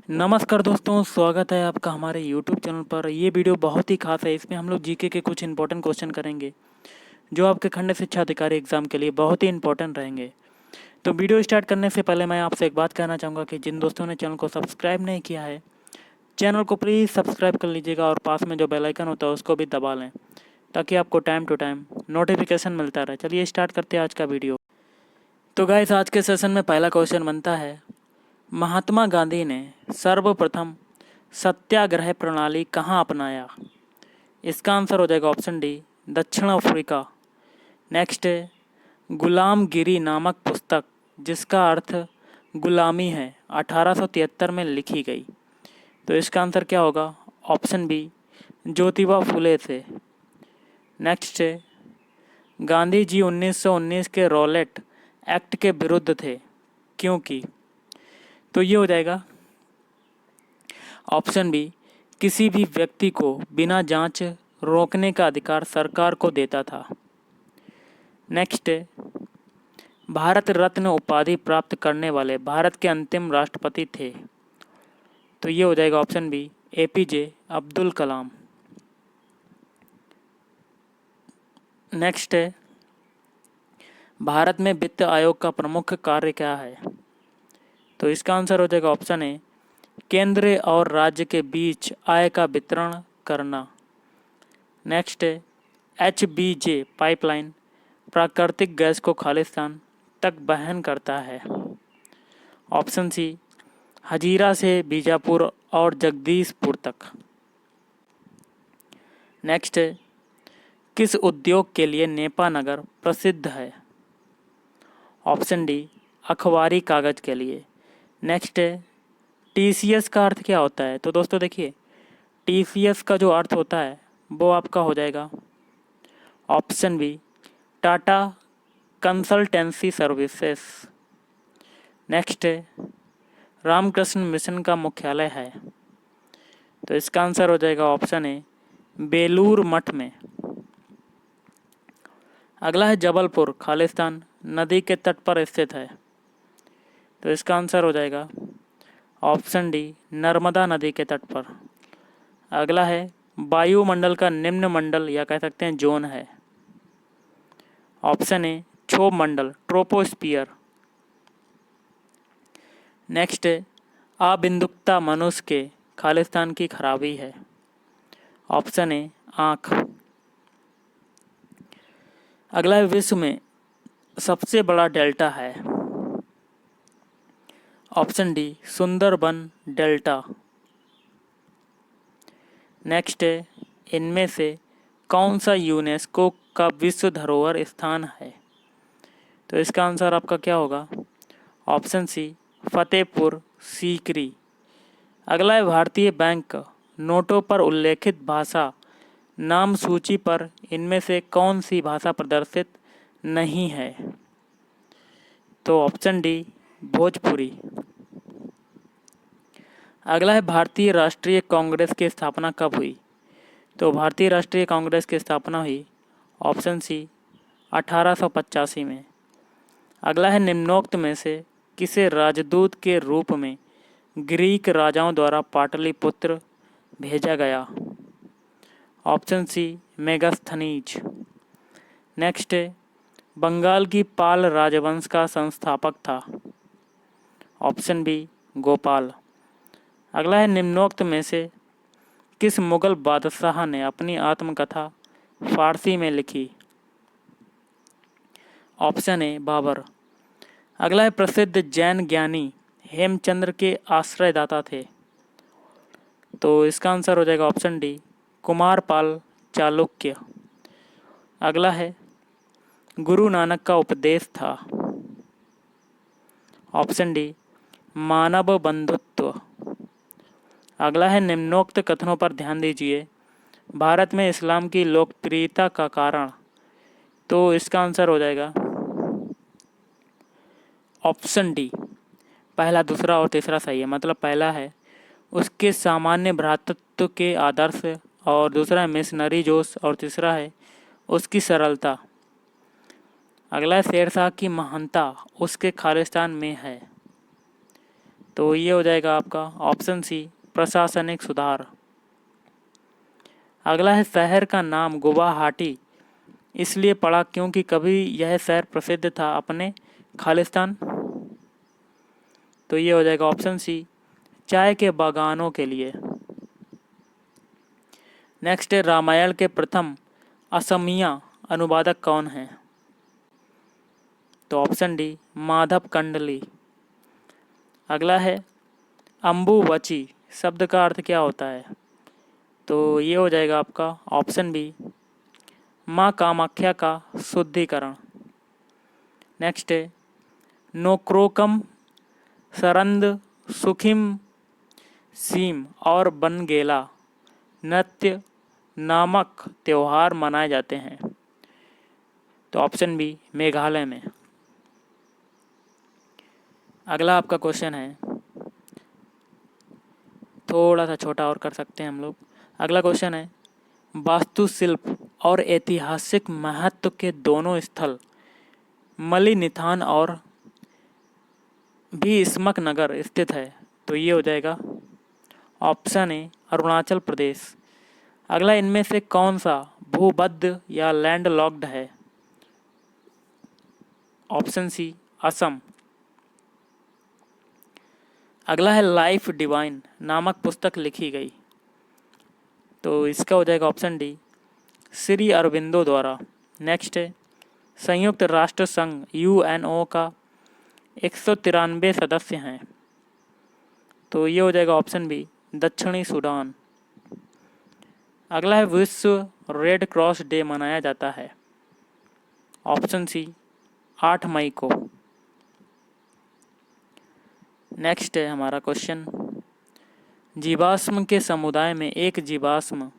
नमस्कार दोस्तों, स्वागत है आपका हमारे YouTube चैनल पर। ये वीडियो बहुत ही खास है। इसमें हम लोग जीके के कुछ इंपॉर्टेंट क्वेश्चन करेंगे जो आपके खंड शिक्षा अधिकारी एग्जाम के लिए बहुत ही इंपॉर्टेंट रहेंगे। तो वीडियो स्टार्ट करने से पहले मैं आपसे एक बात कहना चाहूँगा कि जिन दोस्तों ने चैनल को सब्सक्राइब नहीं किया है, चैनल को प्लीज़ सब्सक्राइब कर लीजिएगा और पास में जो बेल आइकन होता है उसको भी दबा लें ताकि आपको टाइम टू टाइम नोटिफिकेशन मिलता रहे। चलिए स्टार्ट करते हैं आज का वीडियो। तो गाइस, आज के सेशन में पहला क्वेश्चन बनता है, महात्मा गांधी ने सर्वप्रथम सत्याग्रह प्रणाली कहाँ अपनाया? इसका आंसर हो जाएगा ऑप्शन डी, दक्षिण अफ्रीका। नेक्स्ट है, गुलामगिरी नामक पुस्तक जिसका अर्थ गुलामी है 1873 में लिखी गई। तो इसका आंसर क्या होगा? ऑप्शन बी, ज्योतिबा फुले से। नेक्स्ट है, गांधी जी 1919 के रॉलेट एक्ट के विरुद्ध थे क्योंकि? तो ये हो जाएगा ऑप्शन बी, किसी भी व्यक्ति को बिना जांच रोकने का अधिकार सरकार को देता था। नेक्स्ट है, भारत रत्न उपाधि प्राप्त करने वाले भारत के अंतिम राष्ट्रपति थे। तो ये हो जाएगा option B, APJ Abdul Kalam. Next है, भारत में वित्त आयोग का प्रमुख कार्य क्या है? तो इसका आंसर हो जाएगा ऑप्शन ए, केंद्र और राज्य के बीच आय का वितरण करना। नेक्स्ट है, एचबीजे पाइपलाइन प्राकृतिक गैस को खालिस्तान तक वहन करता है। ऑप्शन सी, हजीरा से बीजापुर और जगदीशपुर तक। नेक्स्ट है, किस उद्योग के लिए नेपा नगर प्रसिद्ध है? ऑप्शन डी, अखबारी कागज के लिए। नेक्स्ट है, टीसीएस का अर्थ क्या होता है? तो दोस्तों देखिए, टीसीएस का जो अर्थ होता है वो आपका हो जाएगा option B, Tata consultancy services. Next है, रामकृष्ण मिशन का मुख्यालय है। तो इसका आंसर हो जाएगा ऑप्शन ए, बेलूर मठ में। अगला है, जबलपुर खालिस्तान नदी के तट पर स्थित है। तो इसका आंसर हो जाएगा ऑप्शन डी, नर्मदा नदी के तट पर। अगला है, वायुमंडल का निम्न मंडल या कह सकते हैं जोन है। ऑप्शन ए, क्षोभ मंडल ट्रोपोस्फियर। नेक्स्ट है, अबिंदुकता मनुष्य के खालिस्तान की खराबी है। ऑप्शन ए, आँख। अगला है, विश्व में सबसे बड़ा डेल्टा है। Option D, Sundarban delta. Next है, इनमें से कौन सा यूनेस्को का विश्व धरोहर स्थान है? तो इसका आंसर आपका क्या होगा? Option C, Fatehpur Sikri. अगला है, भारतीय बैंक नोटों पर उल्लेखित भाषा नाम सूची पर इनमें से कौन सी भाषा प्रदर्शित नहीं है? तो ऑप्शन डी, भोजपुरी। अगला है, भारतीय राष्ट्रीय कांग्रेस की स्थापना कब हुई? तो भारतीय राष्ट्रीय कांग्रेस की स्थापना हुई ऑप्शन सी, 1885 में। अगला है, निम्नोक्त में से किसे राजदूत के रूप में ग्रीक राजाओं द्वारा पाटलिपुत्र भेजा गया? Option C, Megasthenes. नेक्स्ट है, बंगाल की पाल राजवंश का संस्थापक था। Option B, Gopal. अगला है, निम्नोक्त में से किस मुगल बादशाह ने अपनी आत्मकथा फारसी में लिखी? Option A, Babur. अगला है, प्रसिद्ध जैन ज्ञानी हेमचंद्र के आश्रयदाता थे। तो इसका आंसर हो जाएगा ऑप्शन डी, कुमारपाल चालुक्य। अगला है, गुरु नानक का उपदेश था। ऑप्शन डी, मानव बंधुत्व। अगला है, निम्नोक्त कथनों पर ध्यान दीजिए, भारत में इस्लाम की लोकप्रियता का कारण। तो इसका आंसर हो जाएगा ऑप्शन डी, पहला, दूसरा और तीसरा सही है। मतलब पहला है उसके सामान्य भ्रातृत्व के आदर्श, और दूसरा है मिशनरी जोश, और तीसरा है उसकी सरलता। अगला है, शेरशाह की महानता उसके खालिस्तान में है। तो ये हो जाएगा आपका ऑप्शन सी, प्रशासनिक सुधार। अगला है, शहर का नाम गुवाहाटी इसलिए पड़ा क्योंकि कभी यह शहर प्रसिद्ध था अपने खालिस्तान। तो ये हो जाएगा ऑप्शन सी, चाय के बागानों के लिए। नेक्स्ट है, रामायण के प्रथम असमिया अनुवादक कौन है? तो ऑप्शन डी, माधव कंडली। अगला है, अम्बुवची शब्द का अर्थ क्या होता है? तो ये हो जाएगा आपका ऑप्शन बी, माँ कामाख्या का शुद्धिकरण। नेक्स्ट है, नोक्रोकम सरंद सुखिम सीम और बनगेला नृत्य नामक त्योहार मनाए जाते हैं। तो ऑप्शन बी, मेघालय में। अगला आपका क्वेश्चन है, थोड़ा सा छोटा और कर सकते हैं हम लोग। अगला क्वेश्चन है, वास्तुशिल्प और ऐतिहासिक महत्व के दोनों स्थल मलिनिथान और भीष्मक नगर स्थित है। तो ये हो जाएगा ऑप्शन ए, अरुणाचल प्रदेश। अगला, इनमें से कौन सा भूबद्ध या लैंडलॉक्ड है? Option C, Assam. अगला है, लाइफ डिवाइन नामक पुस्तक लिखी गई। तो इसका हो जाएगा ऑप्शन डी, श्री अरविंदो द्वारा। नेक्स्ट है, संयुक्त राष्ट्र संघ यूएनओ का 193 सदस्य हैं। तो ये हो जाएगा ऑप्शन बी, दक्षिणी सूडान। अगला है, विश्व रेड क्रॉस डे मनाया जाता है। ऑप्शन सी, 8 मई को। नेक्स्ट है हमारा क्वेश्चन, जीवाश्म के समुदाय में एक जीवाश्म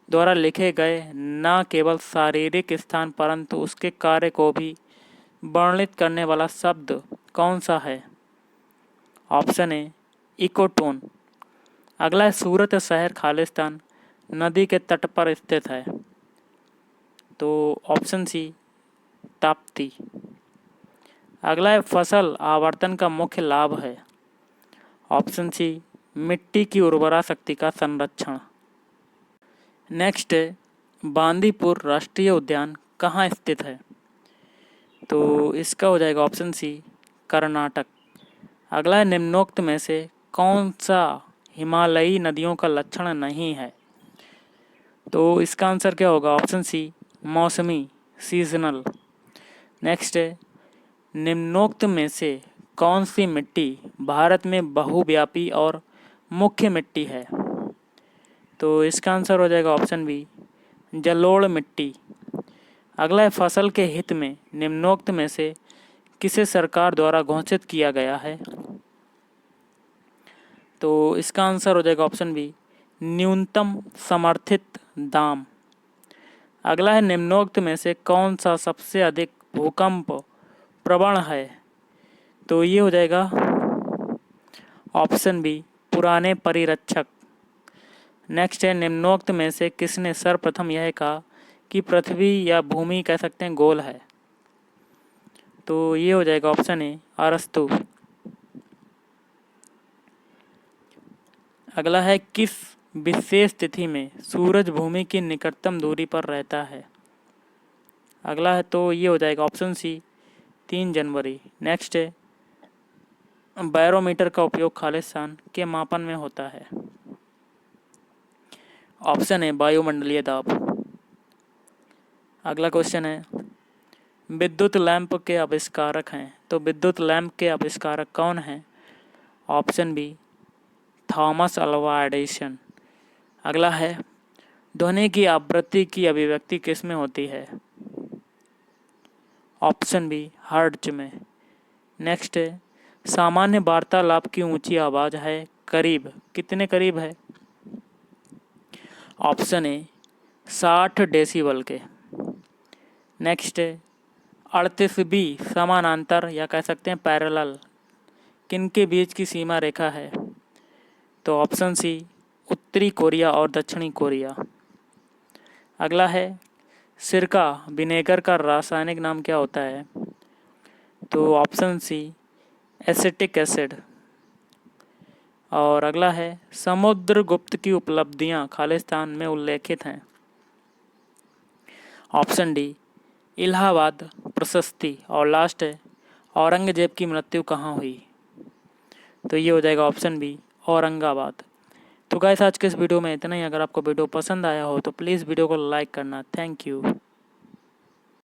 द्वारा लिखे गए न केवल शारीरिक स्थान परंतु उसके कार्य को भी वर्णित करने वाला शब्द कौन सा है? Option A, ecotone. अगला है, सूरत शहर खालिस्तान नदी के तट पर स्थित है। तो ऑप्शन सी, ताप्ती। अगला है, फसल आवर्तन का मुख्य लाभ है। ऑप्शन सी, मिट्टी की उर्वरा शक्ति का संरक्षण। नेक्स्ट है, बांदीपुर राष्ट्रीय उद्यान कहाँ स्थित है? तो इसका हो जाएगा ऑप्शन सी, कर्नाटक। अगला है, निम्नोक्त में से कौन सा हिमालयी नदियों का लक्षण नहीं है? तो इसका आंसर क्या होगा? ऑप्शन सी, मौसमी, सीजनल। नेक्स्ट है, निम्नोक्त में से कौन सी मिट्टी भारत में बहुव्यापी और मुख्य मिट्टी है? तो इसका आंसर हो जाएगा ऑप्शन बी, जलोढ़ मिट्टी। अगला है, फसल के हित में निम्नोक्त में से किसे सरकार द्वारा घोषित किया गया है? तो इसका आंसर हो जाएगा ऑप्शन बी, न्यूनतम समर्थित दाम। अगला है, निम्नोक्त में से कौन सा सबसे अधिक भूकंप प्रवण है? तो ये हो जाएगा ऑप्शन बी, पुराने परिरक्षक। नेक्स्ट है, निम्नोक्त में से किसने सर्वप्रथम यह कहा कि पृथ्वी या भूमि कह सकते हैं गोल है? तो ये हो जाएगा ऑप्शन ए, अरस्तु। अगला है, किस विशेष तिथि में सूरज भूमि की निकटतम दूरी पर रहता है? अगला है, तो ये हो जाएगा ऑप्शन सी, 3 जनवरी। नेक्स्ट है, बैरोमीटर का उपयोग खालिस्तान के मापन में होता है। ऑप्शन है, वायुमंडलीय दाब। अगला क्वेश्चन है, विद्युत लैंप के आविष्कारक हैं। तो विद्युत लैंप के आविष्कारक कौन हैं? Option B, Thomas Alva Edison. अगला है, ध्वनि की आवृत्ति की अभिव्यक्ति किस में होती है? ऑप्शन बी, हर्ट्ज में। नेक्स्ट है, सामान्य वार्तालाप की ऊंची आवाज़ है करीब, कितने करीब है? ऑप्शन ए, 60 डेसिबल के। नेक्स्ट है, 38 समानांतर या कह सकते हैं पैरेलल किनके बीच की सीमा रेखा है? तो ऑप्शन सी, उत्तरी कोरिया और दक्षिणी कोरिया। अगला है, सिरका विनेगर का रासायनिक नाम क्या होता है? तो ऑप्शन सी, एसिटिक एसिड। और अगला है समुद्रगुप्त की उपलब्धियां खालिस्तान में उल्लेखित हैं। ऑप्शन डी इलाहाबाद प्रशस्ति। और लास्ट है औरंगजेब की मृत्यु कहाँ हुई? तो ये हो जाएगा ऑप्शन बी औरंगाबाद। तो गाइस आज के इस वीडियो में इतना ही। अगर आपको वीडियो पसंद आया हो तो प्लीज़ वीडियो को लाइक करना। Thank you.